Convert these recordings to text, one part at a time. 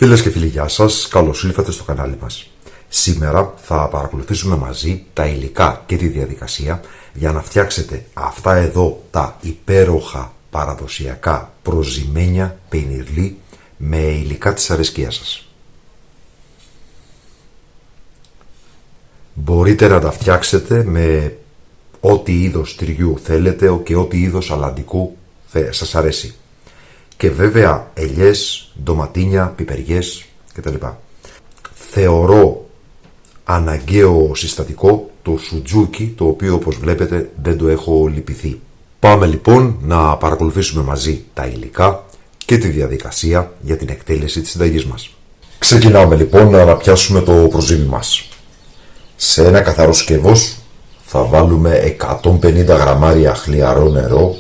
Φίλες και φίλοι, γεια σας, καλώς ήλθατε στο κανάλι μας. Σήμερα θα παρακολουθήσουμε μαζί τα υλικά και τη διαδικασία για να φτιάξετε αυτά εδώ τα υπέροχα παραδοσιακά προζυμένια πενιρλί με υλικά της αρεσκίας σας. Μπορείτε να τα φτιάξετε με ό,τι είδος τυριού θέλετε και ό,τι είδος αλαντικού σας αρέσει. Και βέβαια ελιές, ντοματίνια, πιπεριές κτλ. Θεωρώ αναγκαίο συστατικό το σουτζούκι, το οποίο όπως βλέπετε δεν το έχω λυπηθεί. Πάμε λοιπόν να παρακολουθήσουμε μαζί τα υλικά και τη διαδικασία για την εκτέλεση της συνταγής μας. Ξεκινάμε λοιπόν να αναπιάσουμε το προζύμι μας. Σε ένα καθαρό σκεύος θα βάλουμε 150 γραμμάρια χλιαρό νερό.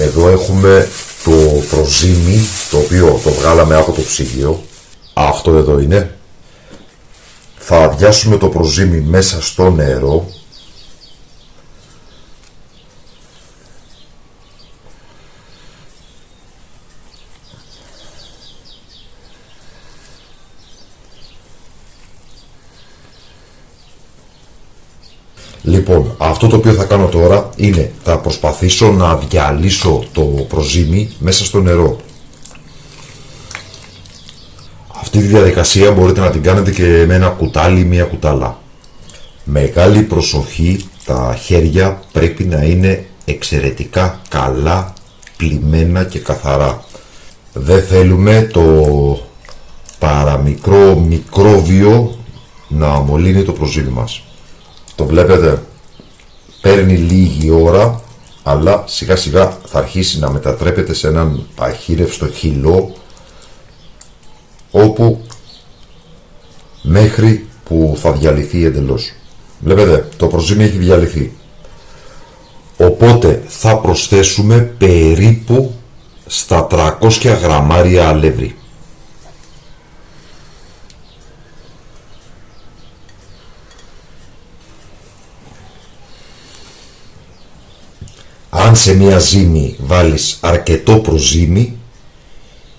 Εδώ έχουμε το προζύμι, το οποίο το βγάλαμε από το ψυγείο. Αυτό εδώ είναι. Θα αδειάσουμε το προζύμι μέσα στο νερό. Λοιπόν, αυτό το οποίο θα κάνω τώρα είναι θα προσπαθήσω να διαλύσω το προζύμι μέσα στο νερό. Αυτή τη διαδικασία μπορείτε να την κάνετε και με ένα κουτάλι ή μια κουτάλα. Μεγάλη προσοχή, τα χέρια πρέπει να είναι εξαιρετικά καλά πλυμμένα και καθαρά. Δεν θέλουμε το παραμικρό μικρόβιο να μολύνει το προζύμι μας. Το βλέπετε, παίρνει λίγη ώρα, αλλά σιγά σιγά θα αρχίσει να μετατρέπεται σε έναν αχύρευστο χυλό, όπου μέχρι που θα διαλυθεί εντελώς. Βλέπετε, το προζύμι έχει διαλυθεί. Οπότε θα προσθέσουμε περίπου στα 300 γραμμάρια αλεύρι. Αν σε μια ζύμη βάλεις αρκετό προζύμι,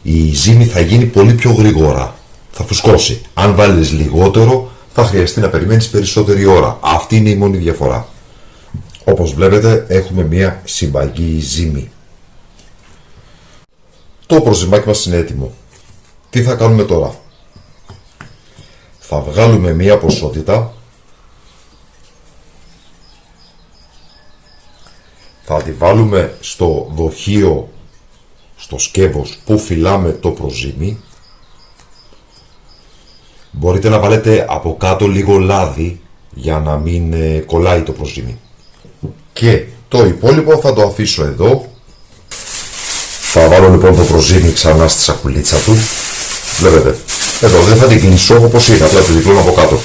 η ζύμη θα γίνει πολύ πιο γρήγορα. Θα φουσκώσει. Αν βάλεις λιγότερο, θα χρειαστεί να περιμένεις περισσότερη ώρα. Αυτή είναι η μόνη διαφορά. Όπως βλέπετε, έχουμε μια συμπαγή ζύμη. Το προζυμάκι μας είναι έτοιμο. Τι θα κάνουμε τώρα? Θα βγάλουμε μια ποσότητα. Θα τη βάλουμε στο δοχείο, στο σκεύος που φυλάμε το προζύμι. Μπορείτε να βάλετε από κάτω λίγο λάδι για να μην κολλάει το προζύμι. Και το υπόλοιπο θα το αφήσω εδώ. Θα βάλω λοιπόν το προζύμι ξανά στη σακουλίτσα του. Βλέπετε, εδώ δεν θα την κλείσω όπως είναι, απλά τη διπλώνω από κάτω.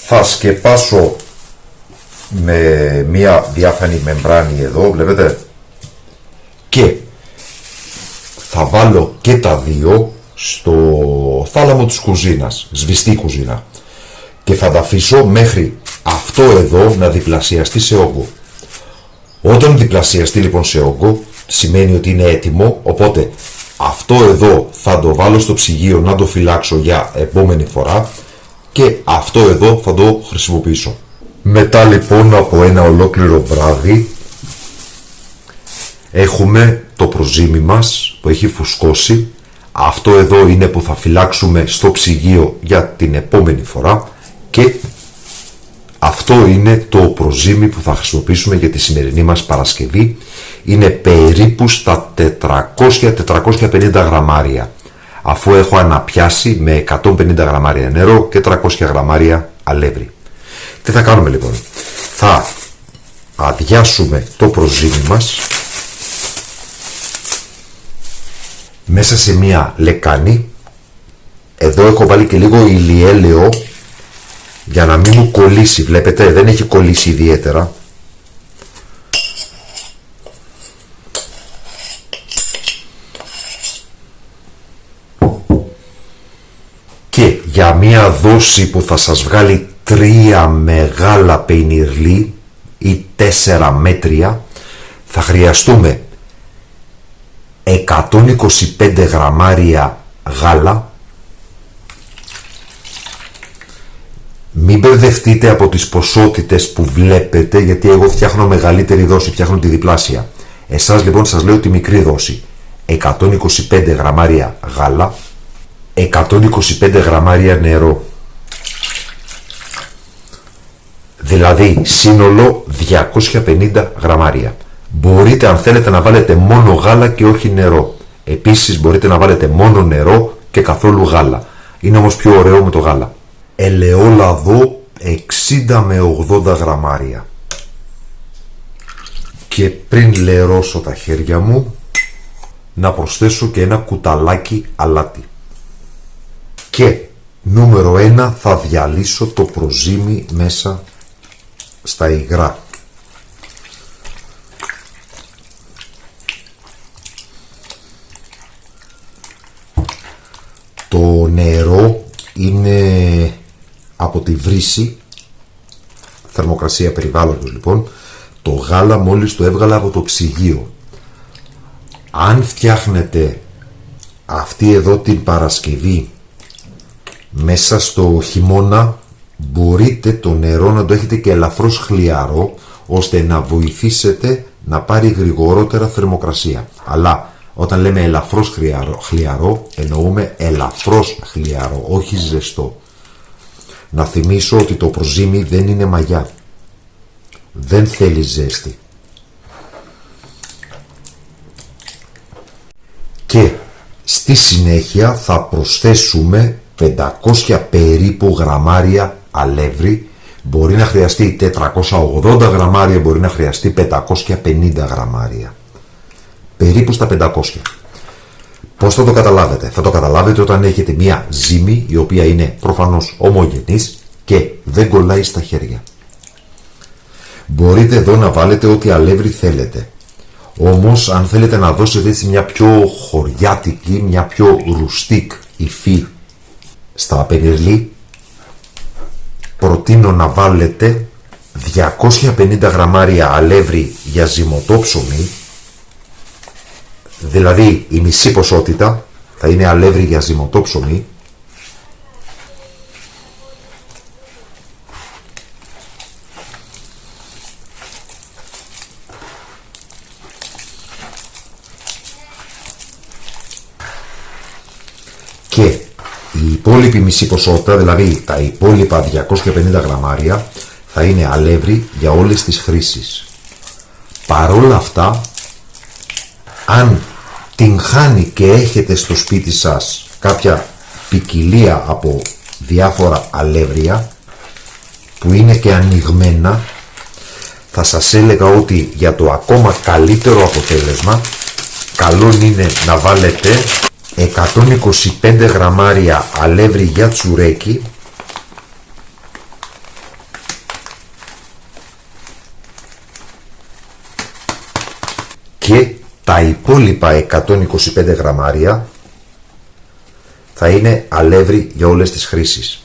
Θα σκεπάσω με μία διάφανη μεμβράνη εδώ, βλέπετε, και θα βάλω και τα δύο στο θάλαμο της κουζίνας, σβηστή κουζίνα, και θα τα αφήσω μέχρι αυτό εδώ να διπλασιαστεί σε όγκο. Όταν διπλασιαστεί λοιπόν σε όγκο, σημαίνει ότι είναι έτοιμο, οπότε αυτό εδώ θα το βάλω στο ψυγείο να το φυλάξω για επόμενη φορά και αυτό εδώ θα το χρησιμοποιήσω. Μετά λοιπόν από ένα ολόκληρο βράδυ έχουμε το προζύμι μας που έχει φουσκώσει. Αυτό εδώ είναι που θα φυλάξουμε στο ψυγείο για την επόμενη φορά και αυτό είναι το προζύμι που θα χρησιμοποιήσουμε για τη σημερινή μας Παρασκευή. Είναι περίπου στα 400-450 γραμμάρια, αφού έχω αναπιάσει με 150 γραμμάρια νερό και 300 γραμμάρια αλεύρι. Τι θα κάνουμε λοιπόν? Θα αδειάσουμε το προζύμι μας μέσα σε μία λεκάνη. Εδώ έχω βάλει και λίγο ηλιέλαιο για να μην μου κολλήσει. Βλέπετε, δεν έχει κολλήσει ιδιαίτερα. Και για μία δόση που θα σας βγάλει 3 μεγάλα πενιρλί ή 4 μέτρια, θα χρειαστούμε 125 γραμμάρια γάλα. Μην μπερδευτείτε από τις ποσότητες που βλέπετε, γιατί εγώ φτιάχνω μεγαλύτερη δόση, φτιάχνω τη διπλάσια. Εσάς λοιπόν σας λέω τη μικρή δόση. 125 γραμμάρια γάλα, 125 γραμμάρια νερό. Δηλαδή σύνολο 250 γραμμάρια. Μπορείτε αν θέλετε να βάλετε μόνο γάλα και όχι νερό. Επίσης μπορείτε να βάλετε μόνο νερό και καθόλου γάλα. Είναι όμως πιο ωραίο με το γάλα. Ελαιόλαδο 60 με 80 γραμμάρια. Και πριν λερώσω τα χέρια μου, να προσθέσω και ένα κουταλάκι αλάτι. Και νούμερο 1, θα διαλύσω το προζύμι μέσα στα υγρά. Το νερό είναι από τη βρύση, θερμοκρασία περιβάλλοντος λοιπόν. Το γάλα μόλις το έβγαλα από το ψυγείο. Αν φτιάχνετε αυτή εδώ την Παρασκευή μέσα στο χειμώνα, μπορείτε το νερό να το έχετε και ελαφρώς χλιαρό, ώστε να βοηθήσετε να πάρει γρηγορότερα θερμοκρασία. Αλλά όταν λέμε ελαφρώς χλιαρό, εννοούμε ελαφρώς χλιαρό, όχι ζεστό. Να θυμίσω ότι το προζύμι δεν είναι μαγιά. Δεν θέλει ζέστη. Και στη συνέχεια θα προσθέσουμε 500 περίπου γραμμάρια αλεύρι. Μπορεί να χρειαστεί 480 γραμμάρια, μπορεί να χρειαστεί 550 γραμμάρια. Περίπου στα 500. Πώς θα το καταλάβετε? Θα το καταλάβετε όταν έχετε μια ζύμη η οποία είναι προφανώς ομογενής και δεν κολλάει στα χέρια. Μπορείτε εδώ να βάλετε ό,τι αλεύρι θέλετε. Όμως αν θέλετε να δώσετε έτσι μια πιο χωριάτικη, μια πιο ρουστικ υφή στα πενιρλί, προτείνω να βάλετε 250 γραμμάρια αλεύρι για ζυμωτό ψωμί. Δηλαδή η μισή ποσότητα θα είναι αλεύρι για ζυμωτό ψωμί. Και η υπόλοιπη μισή ποσότητα, δηλαδή τα υπόλοιπα 250 γραμμάρια, θα είναι αλεύρι για όλες τις χρήσεις. Παρόλα αυτά, αν την χάνει και έχετε στο σπίτι σας κάποια ποικιλία από διάφορα αλεύρια που είναι και ανοιγμένα, θα σας έλεγα ότι για το ακόμα καλύτερο αποτέλεσμα καλό είναι να βάλετε 125 γραμμάρια αλεύρι για τσουρέκι, και τα υπόλοιπα 125 γραμμάρια θα είναι αλεύρι για όλες τις χρήσεις.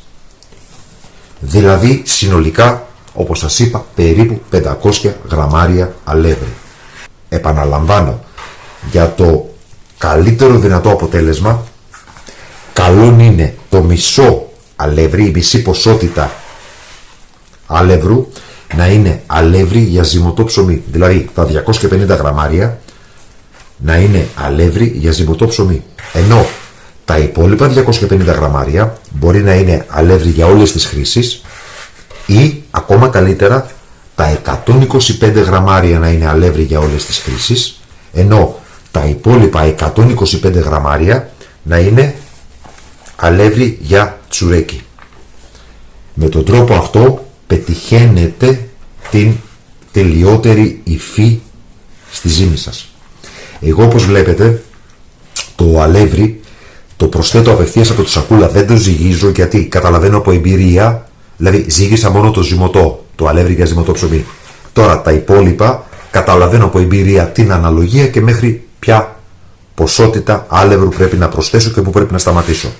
Δηλαδή συνολικά, όπως σας είπα, περίπου 500 γραμμάρια αλεύρι. Επαναλαμβάνω, για το καλύτερο δυνατό αποτέλεσμα καλό είναι το μισό αλεύρι, η μισή ποσότητα αλεύρου να είναι αλεύρι για ζυμωτό ψωμί. Δηλαδή τα 250 γραμμάρια να είναι αλεύρι για ζυμωτό ψωμί. Ενώ τα υπόλοιπα 250 γραμμάρια μπορεί να είναι αλεύρι για όλες τις χρήσεις, ή ακόμα καλύτερα τα 125 γραμμάρια να είναι αλεύρι για όλες τις χρήσεις, ενώ τα υπόλοιπα 125 γραμμάρια να είναι αλεύρι για τσουρέκι. Με τον τρόπο αυτό πετυχαίνετε την τελειότερη υφή στη ζύμη σας. Εγώ, όπως βλέπετε, το αλεύρι το προσθέτω απευθείας από τη σακούλα, δεν το ζυγίζω, γιατί καταλαβαίνω από εμπειρία, δηλαδή ζύγισα μόνο το ζυμωτό, το αλεύρι για ζυμωτό ψωμί. Τώρα τα υπόλοιπα καταλαβαίνω από εμπειρία την αναλογία και μέχρι ποια ποσότητα άλευρου πρέπει να προσθέσω και που πρέπει να σταματήσω.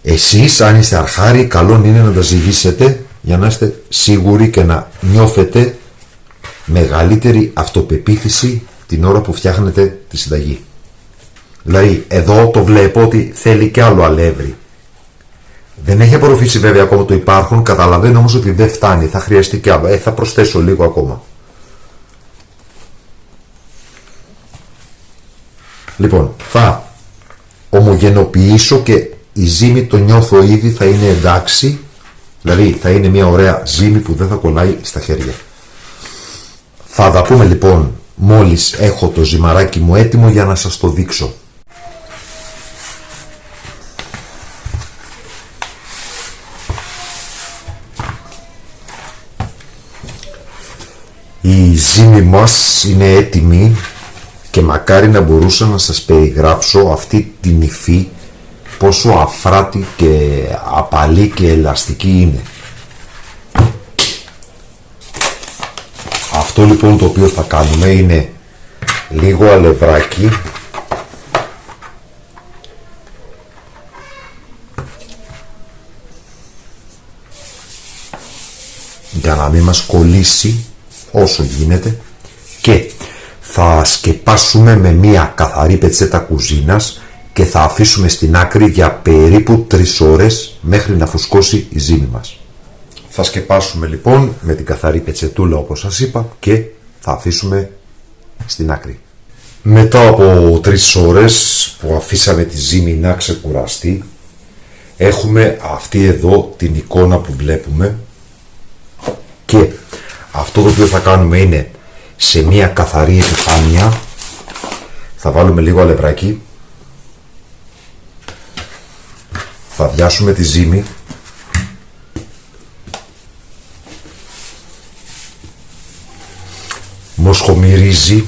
Εσείς, αν είστε αρχάροι, καλό είναι να τα ζυγίσετε για να είστε σίγουροι και να νιώθετε μεγαλύτερη αυτοπεποίθηση την ώρα που φτιάχνετε τη συνταγή. Δηλαδή εδώ το βλέπω ότι θέλει και άλλο αλεύρι. Δεν έχει απορροφήσει βέβαια ακόμα το υπάρχον, καταλαβαίνω όμως ότι δεν φτάνει, θα χρειαστεί και άλλο. Θα προσθέσω λίγο ακόμα. Λοιπόν, θα ομογενοποιήσω και η ζύμη το νιώθω ήδη θα είναι εντάξει. Δηλαδή θα είναι μια ωραία ζύμη που δεν θα κολλάει στα χέρια. Θα τα πούμε λοιπόν μόλις έχω το ζυμαράκι μου έτοιμο για να σας το δείξω. Η ζύμη μας είναι έτοιμη και μακάρι να μπορούσα να σας περιγράψω αυτή την υφή, πόσο αφράτη και απαλή και ελαστική είναι. Αυτό λοιπόν το οποίο θα κάνουμε είναι λίγο αλευράκι, για να μην μας κολλήσει όσο γίνεται, και θα σκεπάσουμε με μία καθαρή πετσέτα κουζίνας και θα αφήσουμε στην άκρη για περίπου 3 ώρες μέχρι να φουσκώσει η ζύμη μας. Θα σκεπάσουμε λοιπόν με την καθαρή πετσετούλα όπως σας είπα και θα αφήσουμε στην άκρη. Μετά από 3 ώρες που αφήσαμε τη ζύμη να ξεκουραστεί, έχουμε αυτή εδώ την εικόνα που βλέπουμε, και αυτό το οποίο θα κάνουμε είναι σε μια καθαρή επιφάνεια θα βάλουμε λίγο αλευράκι, θα βιάσουμε τη ζύμη, μοσχομυρίζει,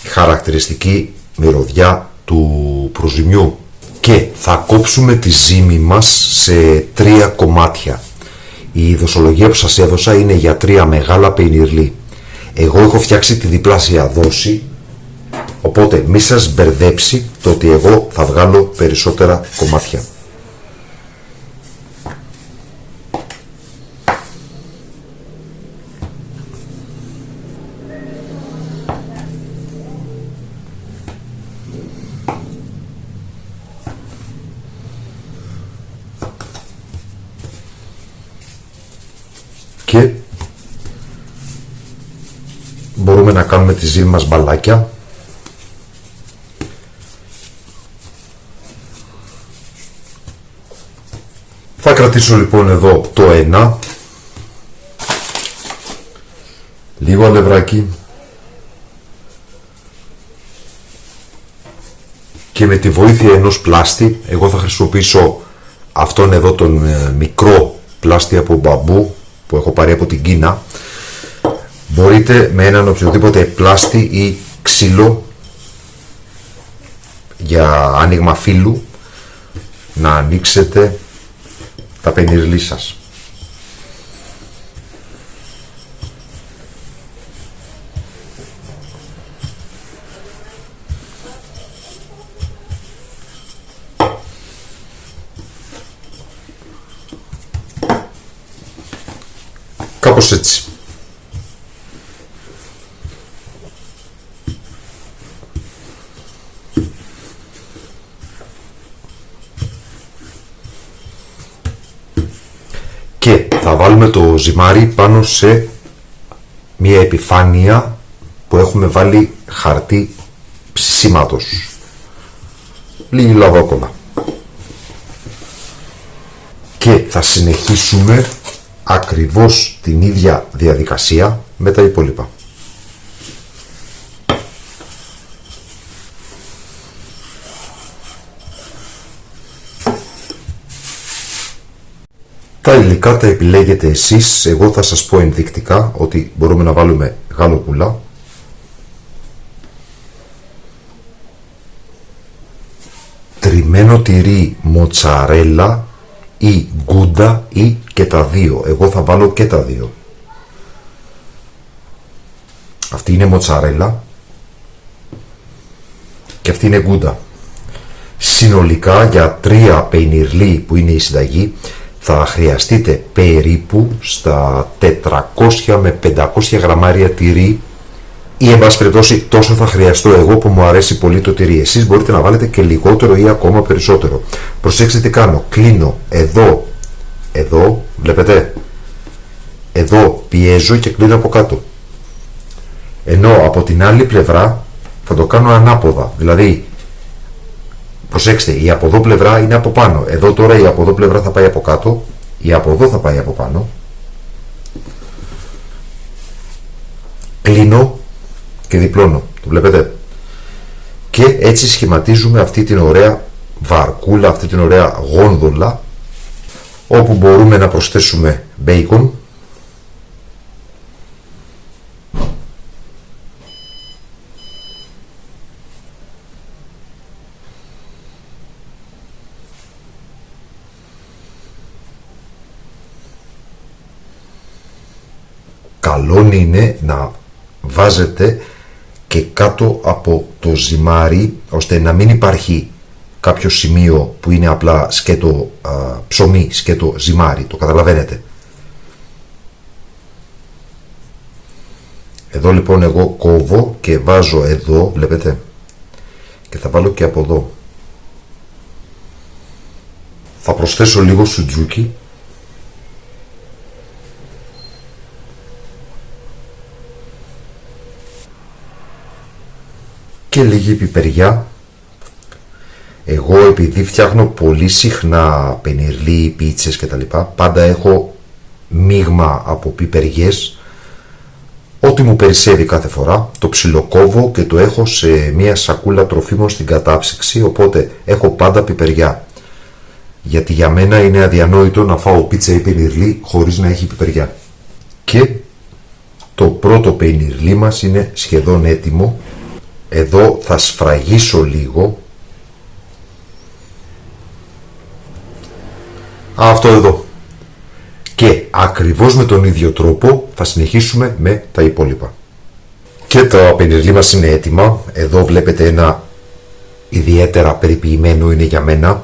χαρακτηριστική μυρωδιά του προζυμιού, και θα κόψουμε τη ζύμη μας σε 3 κομμάτια. Η δοσολογία που σας έδωσα είναι για 3 μεγάλα πενιρλί. Εγώ έχω φτιάξει τη διπλάσια δόση, οπότε μη σας μπερδέψει το ότι εγώ θα βγάλω περισσότερα κομμάτια. Και μπορούμε να κάνουμε τη ζύμη μας μπαλάκια. Θα κρατήσω λοιπόν εδώ το ένα, λίγο αλευράκι, και με τη βοήθεια ενός πλάστη, εγώ θα χρησιμοποιήσω αυτόν εδώ τον μικρό πλάστη από μπαμπού που έχω πάρει από την Κίνα. Μπορείτε με έναν οποιοδήποτε πλάστη ή ξύλο για άνοιγμα φύλλου να ανοίξετε τα πενιρλί σας. Κάπως έτσι. Και θα βάλουμε το ζυμάρι πάνω σε μια επιφάνεια που έχουμε βάλει χαρτί ψησίματος. Λίγη λαδόκολλα. Και θα συνεχίσουμε ακριβώς την ίδια διαδικασία με τα υπόλοιπα. Τα υλικά τα επιλέγετε εσείς, εγώ θα σας πω ενδεικτικά ότι μπορούμε να βάλουμε γάλοπουλα, τριμμένο τυρί μοτσαρέλα ή γκούντα ή και τα δύο. Εγώ θα βάλω και τα δύο. Αυτή είναι μοτσαρέλα και αυτή είναι γκούντα. Συνολικά για 3 πενιρλί που είναι η συνταγή θα χρειαστείτε περίπου στα 400 με 500 γραμμάρια τυρί ή εν πάση περιπτώσει τόσο θα χρειαστώ εγώ που μου αρέσει πολύ το τυρί. Εσείς μπορείτε να βάλετε και λιγότερο ή ακόμα περισσότερο. Προσέξτε τι κάνω. Κλείνω εδώ, βλέπετε, εδώ πιέζω και κλείνω από κάτω. Ενώ από την άλλη πλευρά θα το κάνω ανάποδα. Δηλαδή, προσέξτε, η από εδώ πλευρά είναι από πάνω. Εδώ τώρα η από εδώ πλευρά θα πάει από κάτω, η από εδώ θα πάει από πάνω. Κλείνω και διπλώνω. Το βλέπετε. Και έτσι σχηματίζουμε αυτή την ωραία βαρκούλα, αυτή την ωραία γόνδολα, όπου μπορούμε να προσθέσουμε μπέικον, καλό είναι να βάζετε και κάτω από το ζυμάρι, ώστε να μην υπάρχει κάποιο σημείο που είναι απλά σκέτο ψωμί, σκέτο ζυμάρι, το καταλαβαίνετε. Εδώ λοιπόν εγώ κόβω και βάζω εδώ, βλέπετε, και θα βάλω και από εδώ. Θα προσθέσω λίγο σουτζούκι. Και λίγη πιπεριά. Εγώ επειδή φτιάχνω πολύ συχνά πενιρλί, πίτσες και τα λοιπά, πάντα έχω μείγμα από πιπεριές. Ό,τι μου περισσεύει κάθε φορά το ψιλοκόβω και το έχω σε μια σακούλα τροφίμων στην κατάψυξη, οπότε έχω πάντα πιπεριά. Γιατί για μένα είναι αδιανόητο να φάω πίτσα ή πενιρλί χωρίς να έχει πιπεριά. Και το πρώτο πενιρλί μας είναι σχεδόν έτοιμο. Εδώ θα σφραγίσω λίγο. Αυτό εδώ. Και ακριβώς με τον ίδιο τρόπο θα συνεχίσουμε με τα υπόλοιπα. Και τα πενιρλί μας είναι έτοιμα. Εδώ βλέπετε ένα ιδιαίτερα περιποιημένο είναι για μένα,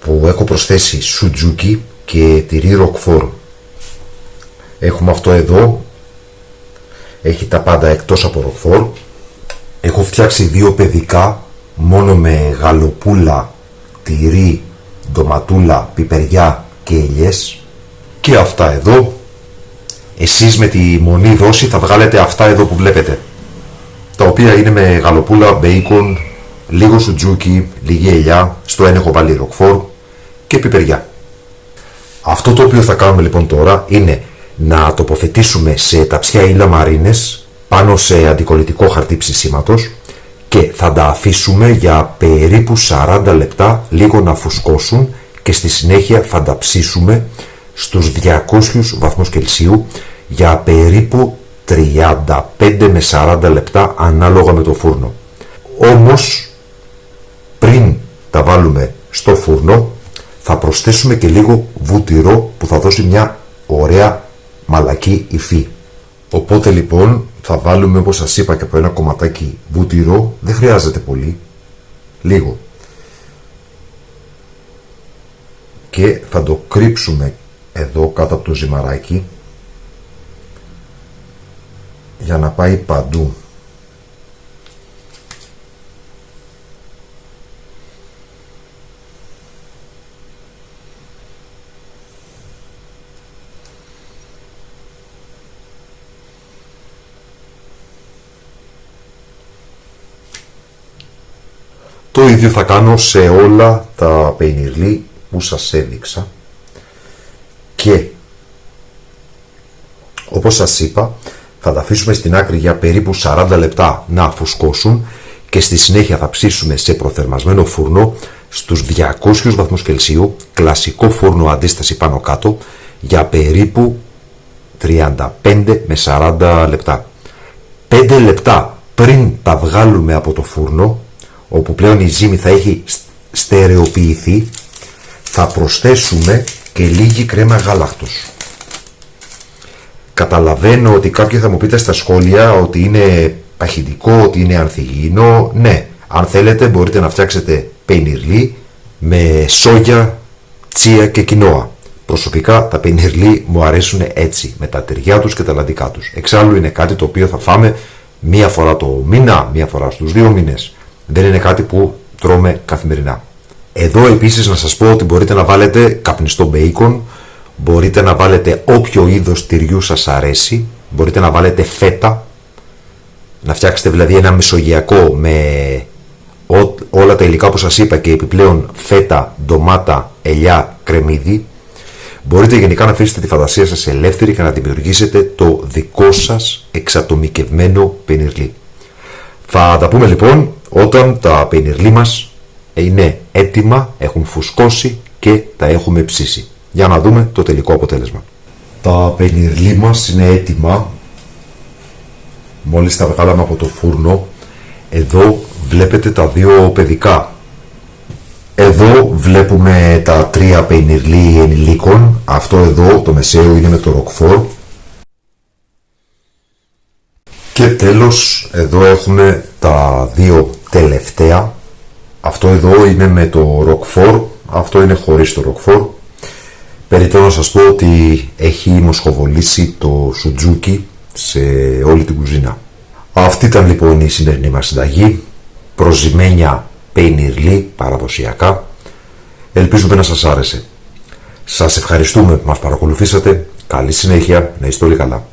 που έχω προσθέσει σουτζούκι και τυρί ροκφόρ. Έχουμε αυτό εδώ. Έχει τα πάντα εκτός από ροκφόρ. Έχω φτιάξει δύο παιδικά μόνο με γαλοπούλα, τυρί, ντοματούλα, πιπεριά και ελιές. Και αυτά εδώ. Εσείς με τη μονή δόση θα βγάλετε αυτά εδώ που βλέπετε, τα οποία είναι με γαλοπούλα, μπέικον, λίγο σουτζούκι, λίγη ελιά, στο ένα έχω βάλει ροκφόρ και πιπεριά. Αυτό το οποίο θα κάνουμε λοιπόν τώρα είναι να τοποθετήσουμε σε ταψιά ή λαμαρίνες πάνω σε αντικολλητικό χαρτί ψησίματος και θα τα αφήσουμε για περίπου 40 λεπτά λίγο να φουσκώσουν και στη συνέχεια θα τα ψήσουμε στους 200 βαθμούς Κελσίου για περίπου 35 με 40 λεπτά ανάλογα με το φούρνο. Όμως πριν τα βάλουμε στο φούρνο θα προσθέσουμε και λίγο βούτυρο που θα δώσει μια ωραία μαλακή υφή. Οπότε λοιπόν θα βάλουμε, όπως σας είπα, και από ένα κομματάκι βούτυρο, δεν χρειάζεται πολύ, λίγο. Και θα το κρύψουμε εδώ κάτω από το ζυμαράκι για να πάει παντού. Το ίδιο θα κάνω σε όλα τα πενιρλί που σας έδειξα και όπως σας είπα θα τα αφήσουμε στην άκρη για περίπου 40 λεπτά να φουσκώσουν και στη συνέχεια θα ψήσουμε σε προθερμασμένο φούρνο στους 200 βαθμούς Κελσίου, κλασικό φούρνο αντίσταση πάνω κάτω, για περίπου 35 με 40 λεπτά. 5 λεπτά πριν τα βγάλουμε από το φούρνο, όπου πλέον η ζύμη θα έχει στερεοποιηθεί, θα προσθέσουμε και λίγη κρέμα γάλακτος. Καταλαβαίνω ότι κάποιοι θα μου πείτε στα σχόλια ότι είναι παχυντικό, ότι είναι ανθυγιεινό. Ναι, αν θέλετε μπορείτε να φτιάξετε πενιρλί με σόγια, τσία και κοινόα. Προσωπικά τα πενιρλί μου αρέσουν έτσι, με τα τυριά τους και τα λαδικά τους. Εξάλλου είναι κάτι το οποίο θα φάμε μία φορά το μήνα, μία φορά στους 2 μήνες. Δεν είναι κάτι που τρώμε καθημερινά. Εδώ επίσης να σας πω ότι μπορείτε να βάλετε καπνιστό μπέικον, μπορείτε να βάλετε όποιο είδος τυριού σας αρέσει, μπορείτε να βάλετε φέτα, να φτιάξετε δηλαδή ένα μεσογειακό με όλα τα υλικά που σας είπα και επιπλέον φέτα, ντομάτα, ελιά, κρεμμύδι. Μπορείτε γενικά να αφήσετε τη φαντασία σας ελεύθερη και να δημιουργήσετε το δικό σας εξατομικευμένο πενιρλί. Θα τα πούμε λοιπόν όταν τα πενιρλί μας είναι έτοιμα, έχουν φουσκώσει και τα έχουμε ψήσει. Για να δούμε το τελικό αποτέλεσμα. Τα πενιρλί μας είναι έτοιμα. Μόλις τα βγάλαμε από το φούρνο. Εδώ βλέπετε τα δύο παιδικά. Εδώ βλέπουμε τα 3 πενιρλί ενηλίκων. Αυτό εδώ το μεσαίο είναι με το ροκφόρ. Και τέλος εδώ έχουμε τα 2 τελευταία. Αυτό εδώ είναι με το ροκφόρ. Αυτό είναι χωρίς το ροκφόρ. Περιττώ να σας πω ότι έχει μοσχοβολήσει το σουτζούκι σε όλη την κουζίνα. Αυτή ήταν λοιπόν η σημερινή μας συνταγή. Προζυμένια πενιρλί παραδοσιακά. Ελπίζουμε να σας άρεσε. Σας ευχαριστούμε που μας παρακολουθήσατε. Καλή συνέχεια, να είστε όλοι καλά.